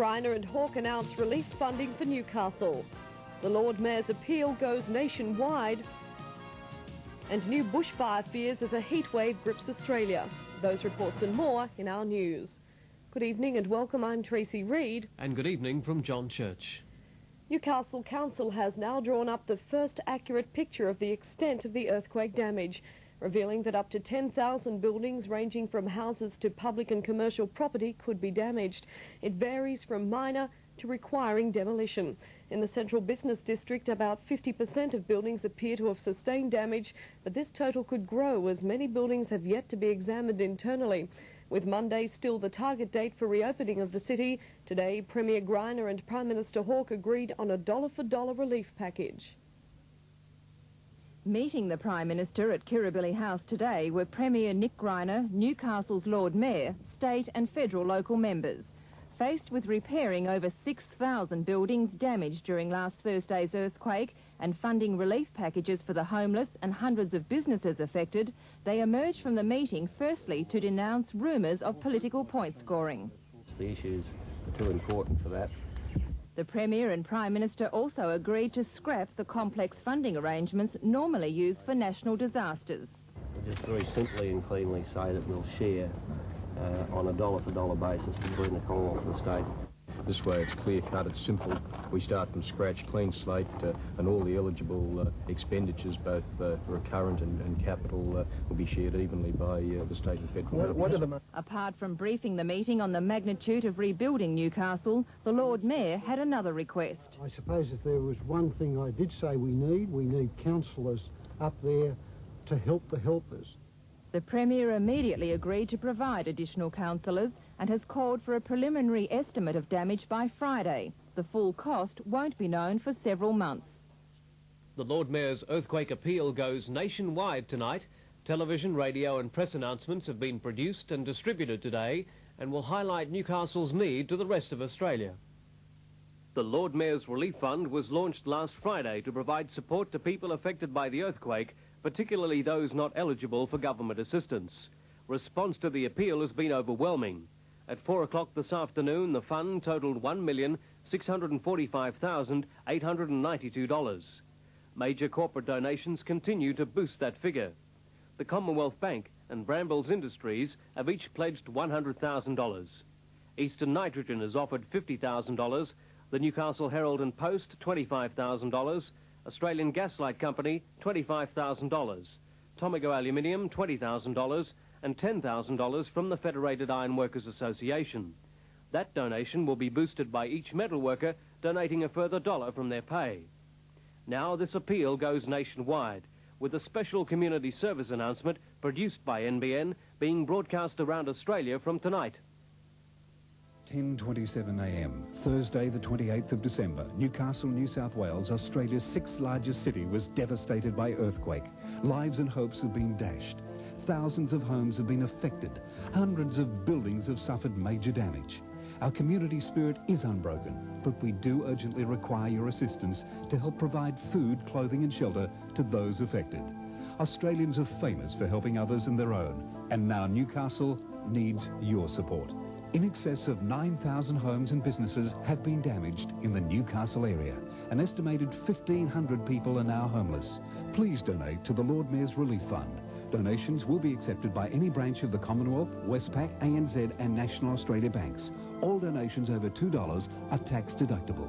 Greiner and Hawke announce relief funding for Newcastle. The Lord Mayor's appeal goes nationwide. And new bushfire fears as a heatwave grips Australia. Those reports and more in our news. Good evening and welcome. I'm Tracy Reid. And good evening from John Church. Newcastle Council has now drawn up the first accurate picture of the extent of the earthquake damage, revealing that up to 10,000 buildings ranging from houses to public and commercial property could be damaged. It varies from minor to requiring demolition. In the central business district, about 50% of buildings appear to have sustained damage, but this total could grow as many buildings have yet to be examined internally. With Monday still the target date for reopening of the city, today Premier Greiner and Prime Minister Hawke agreed on a dollar-for-dollar relief package. Meeting the Prime Minister at Kirribilli House today were Premier Nick Greiner, Newcastle's Lord Mayor, state and federal local members. Faced with repairing over 6,000 buildings damaged during last Thursday's earthquake and funding relief packages for the homeless and hundreds of businesses affected, they emerged from the meeting firstly to denounce rumours of political point scoring. The issues are too important for that. The Premier and Prime Minister also agreed to scrap the complex funding arrangements normally used for national disasters. We'll just very simply and cleanly say that we'll share on a dollar-for-dollar basis between the Commonwealth and the state. This way it's clear-cut, it's simple. We start from scratch, clean slate, and all the eligible expenditures, both recurrent and capital, will be shared evenly by the state and federal. Apart from briefing the meeting on the magnitude of rebuilding Newcastle, the Lord Mayor had another request. I suppose if there was one thing I did say we need councillors up there to help the helpers. The Premier immediately agreed to provide additional councillors and has called for a preliminary estimate of damage by Friday. The full cost won't be known for several months. The Lord Mayor's earthquake appeal goes nationwide tonight. Television, radio and press announcements have been produced and distributed today and will highlight Newcastle's need to the rest of Australia. The Lord Mayor's Relief Fund was launched last Friday to provide support to people affected by the earthquake, particularly those not eligible for government assistance. Response to the appeal has been overwhelming. At 4 o'clock this afternoon, the fund totalled $1,645,892. Major corporate donations continue to boost that figure. The Commonwealth Bank and Brambles Industries have each pledged $100,000. Eastern Nitrogen has offered $50,000, the Newcastle Herald and Post $25,000, Australian Gaslight Company $25,000, Tomago Aluminium $20,000 and $10,000 from the Federated Iron Workers Association. That donation will be boosted by each metal worker donating a further dollar from their pay. Now this appeal goes nationwide, with a special community service announcement produced by NBN being broadcast around Australia from tonight. 10:27 a.m, Thursday the 28th of December, Newcastle, New South Wales, Australia's sixth largest city, was devastated by earthquake. Lives and hopes have been dashed. Thousands of homes have been affected. Hundreds of buildings have suffered major damage. Our community spirit is unbroken, but we do urgently require your assistance to help provide food, clothing and shelter to those affected. Australians are famous for helping others and their own, and now Newcastle needs your support. In excess of 9,000 homes and businesses have been damaged in the Newcastle area. An estimated 1,500 people are now homeless. Please donate to the Lord Mayor's Relief Fund. Donations will be accepted by any branch of the Commonwealth, Westpac, ANZ and National Australia banks. All donations over $2 are tax deductible.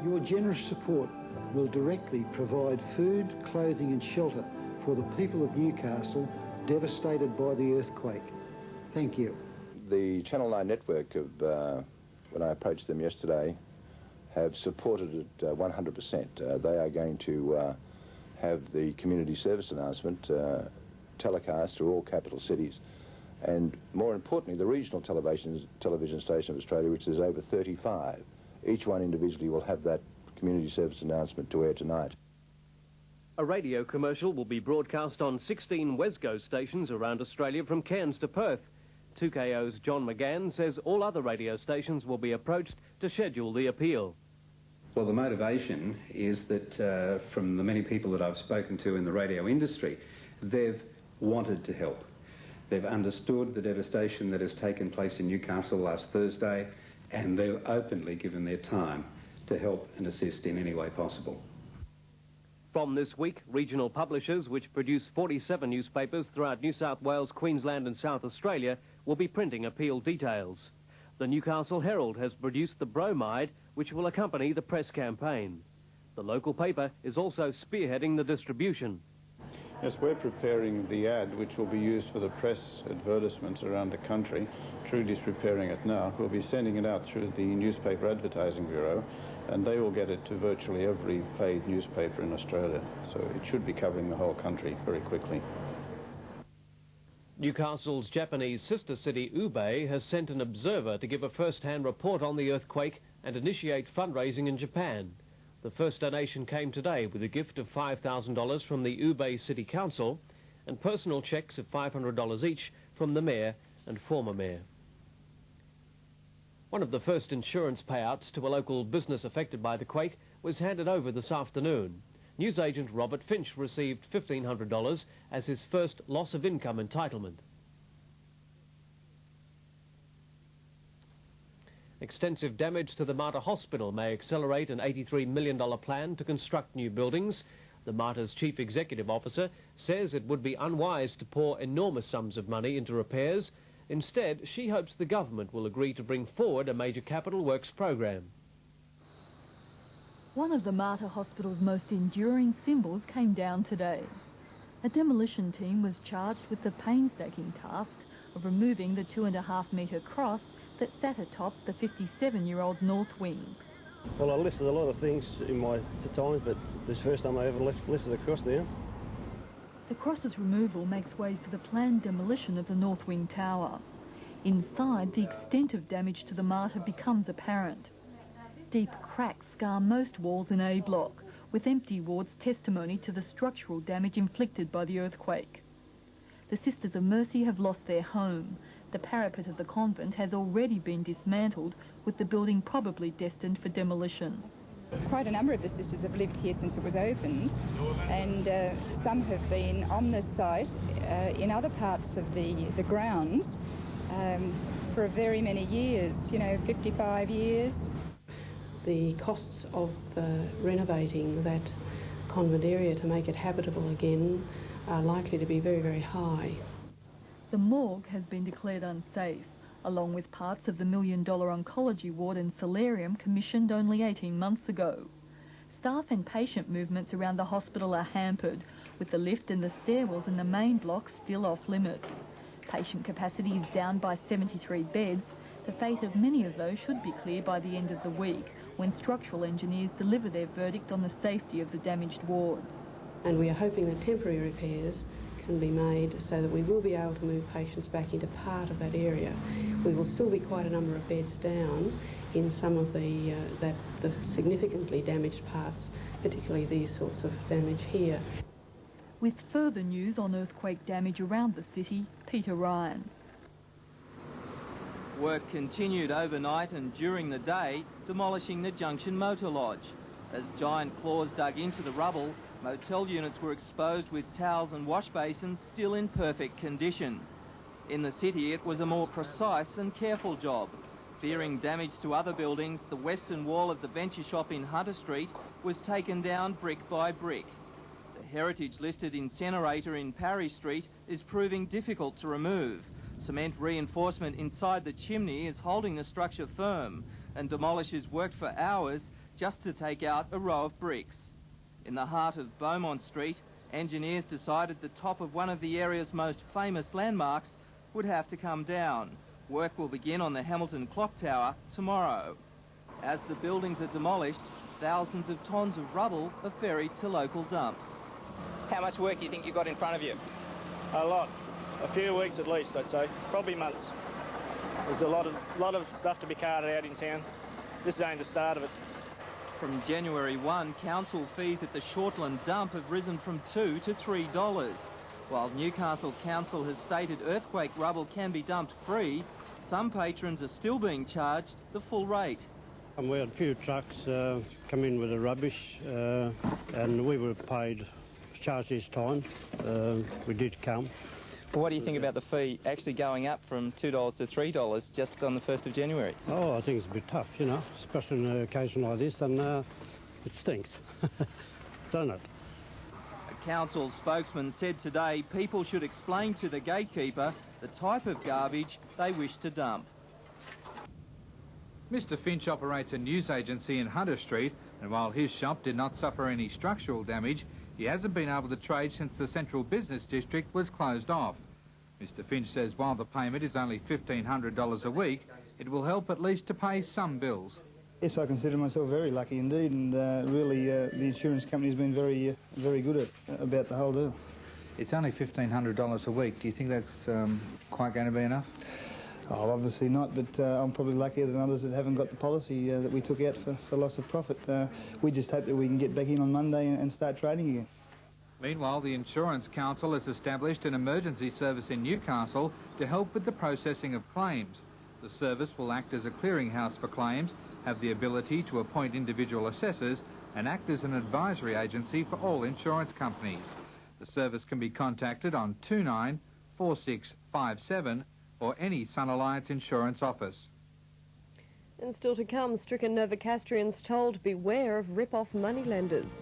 Your generous support will directly provide food, clothing and shelter for the people of Newcastle devastated by the earthquake. Thank you. The Channel 9 network, when I approached them yesterday, have supported it 100%. They are going to have the community service announcement telecast through all capital cities. And more importantly, the regional television station of Australia, which is over 35, each one individually will have that community service announcement to air tonight. A radio commercial will be broadcast on 16 Wesgo stations around Australia from Cairns to Perth. 2KO's John McGann says all other radio stations will be approached to schedule the appeal. Well, the motivation is that from the many people that I've spoken to in the radio industry, they've wanted to help. They've understood the devastation that has taken place in Newcastle last Thursday, and they've openly given their time to help and assist in any way possible. From this week, regional publishers, which produce 47 newspapers throughout New South Wales, Queensland and South Australia, will be printing appeal details. The Newcastle Herald has produced the bromide, which will accompany the press campaign. The local paper is also spearheading the distribution. Yes, we're preparing the ad which will be used for the press advertisements around the country. Trudy's preparing it now. We'll be sending it out through the Newspaper Advertising Bureau, and they will get it to virtually every paid newspaper in Australia. So it should be covering the whole country very quickly. Newcastle's Japanese sister city, Ube, has sent an observer to give a first-hand report on the earthquake and initiate fundraising in Japan. The first donation came today with a gift of $5,000 from the Ube City Council and personal cheques of $500 each from the Mayor and former Mayor. One of the first insurance payouts to a local business affected by the quake was handed over this afternoon. Newsagent Robert Finch received $1,500 as his first loss of income entitlement. Extensive damage to the Mater Hospital may accelerate an $83 million plan to construct new buildings. The Mater's chief executive officer says it would be unwise to pour enormous sums of money into repairs. Instead, she hopes the government will agree to bring forward a major capital works program. One of the Mater Hospital's most enduring symbols came down today. A demolition team was charged with the painstaking task of removing the 2.5-metre cross that sat atop the 57-year-old north wing. Well, I lifted a lot of things in my time, but this is the first time I ever lifted a cross down. The cross's removal makes way for the planned demolition of the north wing tower. Inside, the extent of damage to the Mater becomes apparent. Deep cracks scar most walls in A block, with empty wards testimony to the structural damage inflicted by the earthquake. The Sisters of Mercy have lost their home. The parapet of the convent has already been dismantled, with the building probably destined for demolition. Quite a number of the sisters have lived here since it was opened, and some have been on this site in other parts of the grounds for very many years, 55 years. The costs of renovating that convent area to make it habitable again are likely to be very, very high. The morgue has been declared unsafe, along with parts of the $1 million oncology ward and solarium commissioned only 18 months ago. Staff and patient movements around the hospital are hampered, with the lift and the stairwells in the main block still off limits. Patient capacity is down by 73 beds. The fate of many of those should be clear by the end of the week, when structural engineers deliver their verdict on the safety of the damaged wards. And we are hoping that temporary repairs can be made so that we will be able to move patients back into part of that area. We will still be quite a number of beds down in some of the significantly damaged parts, particularly these sorts of damage here. With further news on earthquake damage around the city, Peter Ryan. Work continued overnight and during the day, demolishing the Junction Motor Lodge. As giant claws dug into the rubble, motel units were exposed with towels and wash basins still in perfect condition. In the city, it was a more precise and careful job. Fearing damage to other buildings, the western wall of the Venture Shop in Hunter Street was taken down brick by brick. The heritage-listed incinerator in Parry Street is proving difficult to remove. Cement reinforcement inside the chimney is holding the structure firm, and demolishers worked for hours just to take out a row of bricks. In the heart of Beaumont Street, engineers decided the top of one of the area's most famous landmarks would have to come down. Work will begin on the Hamilton Clock Tower tomorrow. As the buildings are demolished, thousands of tonnes of rubble are ferried to local dumps. How much work do you think you've got in front of you? A lot. A few weeks at least, I'd say. Probably months. There's a lot of stuff to be carted out in town. This is only the start of it. From January 1, council fees at the Shortland dump have risen from $2 to $3. While Newcastle Council has stated earthquake rubble can be dumped free, some patrons are still being charged the full rate. We had a few trucks come in with the rubbish and we were charged this time. We did come. What do you think about the fee actually going up from $2 to $3 just on the 1st of January? Oh, I think it's a bit tough, you know, especially on an occasion like this, and it stinks, doesn't it? A council spokesman said today people should explain to the gatekeeper the type of garbage they wish to dump. Mr Finch operates a news agency in Hunter Street, and while his shop did not suffer any structural damage, he hasn't been able to trade since the central business district was closed off. Mr Finch says while the payment is only $1,500 a week, it will help at least to pay some bills. Yes, I consider myself very lucky indeed, and really the insurance company has been very good about the whole deal. It's only $1,500 a week. Do you think that's quite going to be enough? Oh, obviously not, but I'm probably luckier than others that haven't got the policy that we took out for loss of profit. We just hope that we can get back in on Monday and start trading again. Meanwhile, the Insurance Council has established an emergency service in Newcastle to help with the processing of claims. The service will act as a clearinghouse for claims, have the ability to appoint individual assessors, and act as an advisory agency for all insurance companies. The service can be contacted on 294657 or any Sun Alliance insurance office. And still to come, stricken Novocastrians told beware of rip-off moneylenders.